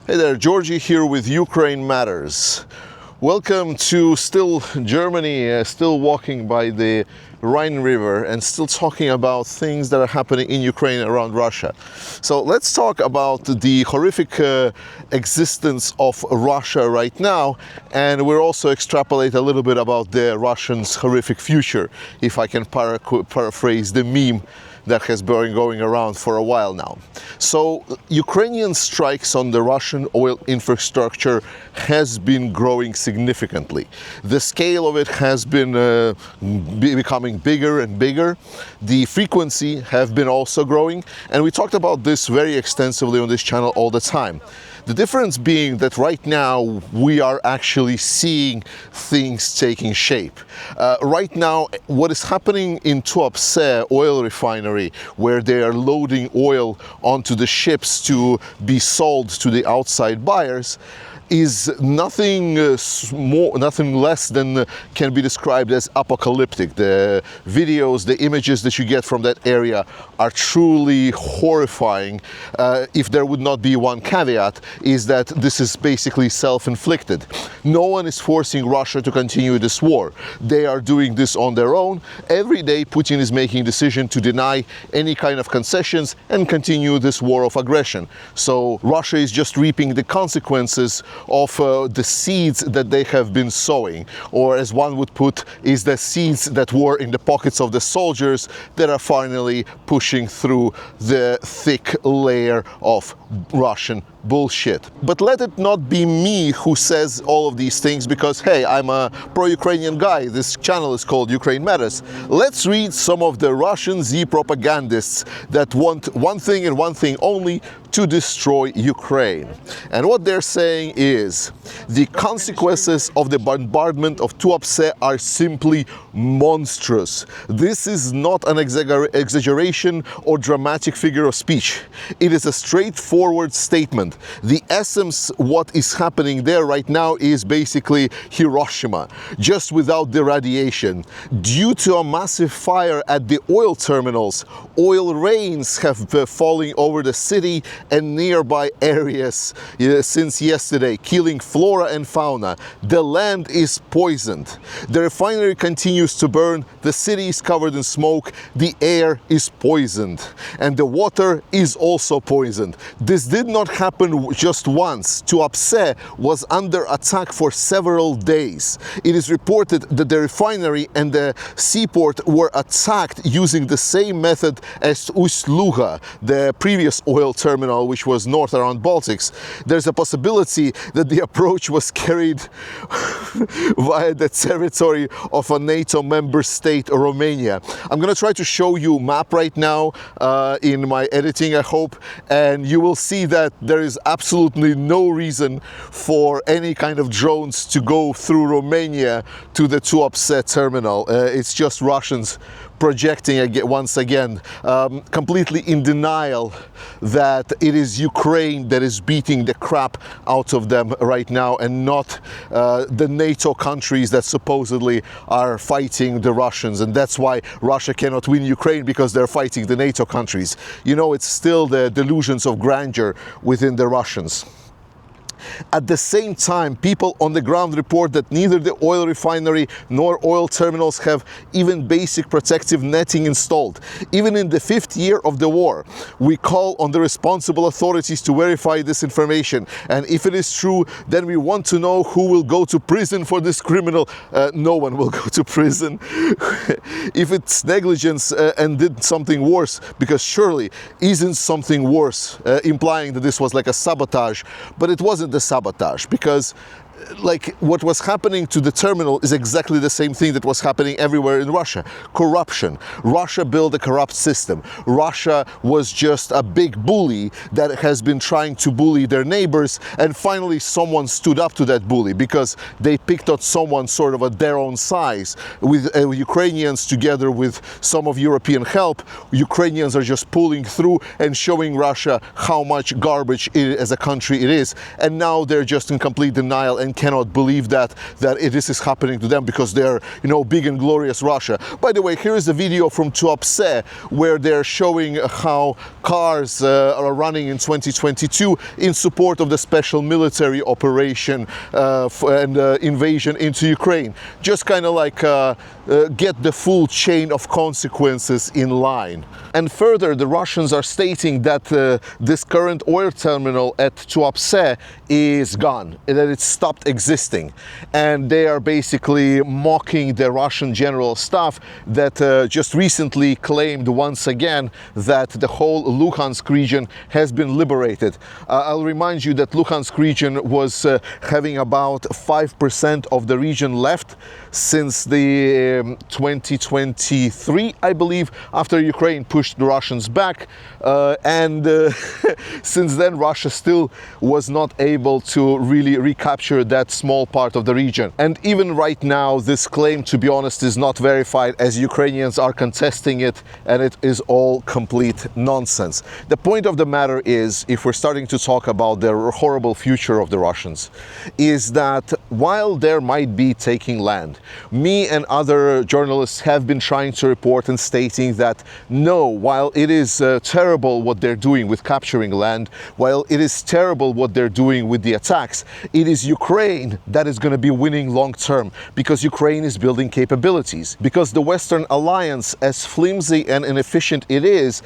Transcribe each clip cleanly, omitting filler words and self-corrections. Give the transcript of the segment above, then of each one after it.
Hey there, Georgie here with Ukraine Matters. Welcome to still Germany, still walking by the Rhine River and still talking about things that are happening in Ukraine around Russia. So let's talk about the horrific existence of Russia right now, and we'll also extrapolate a little bit about the Russians' horrific future, if I can paraphrase the meme that has been going around for a while now. So Ukrainian strikes on the Russian oil infrastructure has been growing significantly. The scale of it has been becoming bigger and bigger. The frequency have been also growing, and we talked about this very extensively on this channel all the time. The difference being that right now we are actually seeing things taking shape. Right now, what is happening in Tuapse oil refinery, where they are loading oil onto the ships to be sold to the outside buyers, is nothing nothing less than can be described as apocalyptic. The videos, the images that you get from that area are truly horrifying. If there would not be one caveat, is that this is basically self-inflicted. No one is forcing Russia to continue this war. They are doing this on their own. Every day Putin is making a decision to deny any kind of concessions and continue this war of aggression. So Russia is just reaping the consequences of the seeds that they have been sowing, or as one would put, is the seeds that were in the pockets of the soldiers that are finally pushing through the thick layer of Russian bullshit. But let it not be me who says all of these things, because hey, I'm a pro-Ukrainian guy. This channel is called Ukraine Matters. Let's read some of the Russian Z propagandists that want one thing and one thing only: to destroy Ukraine. And what they're saying is the consequences of the bombardment of Tuapse are simply monstrous. This is not an exaggeration or dramatic figure of speech. It is a straightforward statement. The essence, what is happening there right now, is basically Hiroshima, just without the radiation. Due to a massive fire at the oil terminals, oil rains have been falling over the city and nearby areas since yesterday, killing flora and fauna. The land is poisoned. The refinery continues to burn. The city is covered in smoke. The air is poisoned. And the water is also poisoned. This did not happen just once. Tuapse was under attack for several days. It is reported that the refinery and the seaport were attacked using the same method as Ust-Luga, the previous oil terminal, which was north around Baltics. There's a possibility that the approach was carried via the territory of a NATO member state, Romania. I'm going to try to show you a map right now in my editing, I hope, and you will see that there is absolutely no reason for any kind of drones to go through Romania to the Tuapse terminal. It's just Russians projecting once again, completely in denial that it is Ukraine that is beating the crap out of them right now, and not the NATO countries that supposedly are fighting the Russians. And that's why Russia cannot win Ukraine, because they're fighting the NATO countries. You know, it's still the delusions of grandeur within the Russians. At the same time, people on the ground report that neither the oil refinery nor oil terminals have even basic protective netting installed. Even in the 5th year of the war, we call on the responsible authorities to verify this information. And if it is true, then we want to know who will go to prison for this criminal. No one will go to prison. If it's negligence and did something worse, because surely isn't something worse, implying that this was like a sabotage, but it wasn't the sabotage, because like what was happening to the terminal is exactly the same thing that was happening everywhere in Russia. Corruption. Russia built a corrupt system. Russia was just a big bully that has been trying to bully their neighbors, and finally someone stood up to that bully because they picked out someone sort of at their own size. With Ukrainians, together with some of European help, Ukrainians are just pulling through and showing Russia how much garbage as a country it is, and now they're just in complete denial and and cannot believe that this is happening to them because they're, you know, big and glorious Russia. By the way, here is a video from Tuapse where they're showing how cars are running in 2022 in support of the special military operation and invasion into Ukraine. Just kind of like get the full chain of consequences in line. And further, the Russians are stating that this current oil terminal at Tuapse is gone, that it stopped existing. And they are basically mocking the Russian general staff that just recently claimed once again that the whole Luhansk region has been liberated. I'll remind you that Luhansk region was having about 5% of the region left since the 2023, I believe, after Ukraine pushed the Russians back. Since then, Russia still was not able to really recapture that small part of the region. And even right now, this claim, to be honest, is not verified, as Ukrainians are contesting it, and it is all complete nonsense. The point of the matter is, if we're starting to talk about the horrible future of the Russians, is that while there might be taking land, me and other journalists have been trying to report and stating that no, while it is terrible what they're doing with capturing land, while it is terrible what they're doing with the attacks, it is Ukraine that is going to be winning long term, because Ukraine is building capabilities. Because the Western alliance, as flimsy and inefficient it is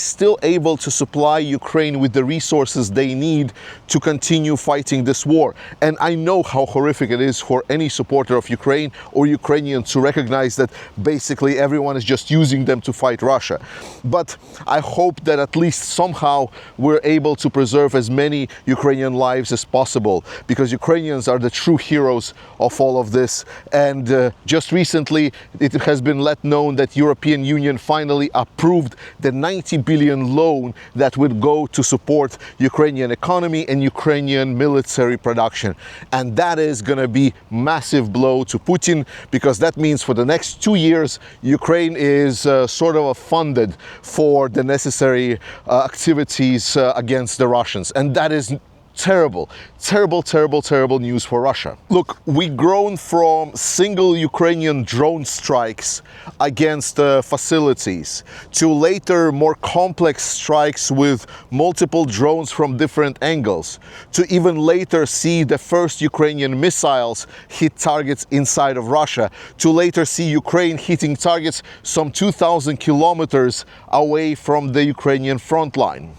still able to supply Ukraine with the resources they need to continue fighting this war. And I know how horrific it is for any supporter of Ukraine or Ukrainian to recognize that basically everyone is just using them to fight Russia. But I hope that at least somehow we're able to preserve as many Ukrainian lives as possible, because Ukrainians are the true heroes of all of this. And just recently it has been let known that European Union finally approved the 90 billion loan that would go to support Ukrainian economy and Ukrainian military production. And that is going to be massive blow to Putin, because that means for the next 2 years Ukraine is sort of funded for the necessary activities against the Russians. And that is terrible, terrible, terrible, terrible news for Russia. Look, we've grown from single Ukrainian drone strikes against facilities to later more complex strikes with multiple drones from different angles, to even later see the first Ukrainian missiles hit targets inside of Russia, to later see Ukraine hitting targets some 2,000 kilometers away from the Ukrainian front line.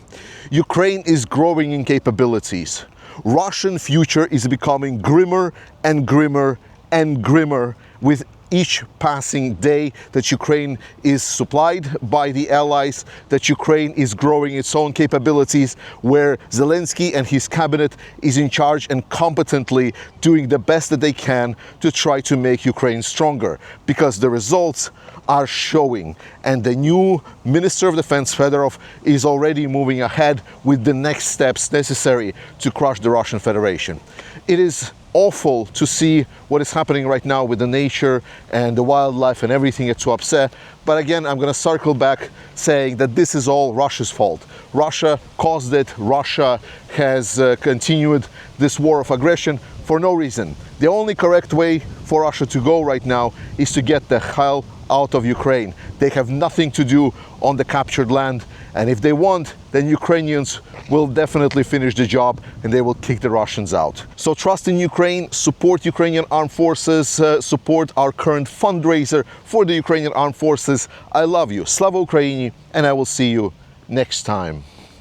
Ukraine is growing in capabilities. Russian future is becoming grimmer and grimmer and grimmer with each passing day that Ukraine is supplied by the allies, that Ukraine is growing its own capabilities, where Zelensky and his cabinet is in charge and competently doing the best that they can to try to make Ukraine stronger, because the results are showing. And the new Minister of Defense, Fedorov, is already moving ahead with the next steps necessary to crush the Russian Federation. It is awful to see what is happening right now with the nature and the wildlife and everything at Tuapse. But again, I'm going to circle back saying that this is all Russia's fault. Russia caused it. Russia has continued this war of aggression for no reason. The only correct way for Russia to go right now is to get the hell out of Ukraine. They have nothing to do on the captured land, and if they want, then Ukrainians will definitely finish the job and they will kick the Russians out. So trust in Ukraine, support Ukrainian armed forces, support our current fundraiser for the Ukrainian armed forces. I love you. Slava Ukraini, and I will see you next time.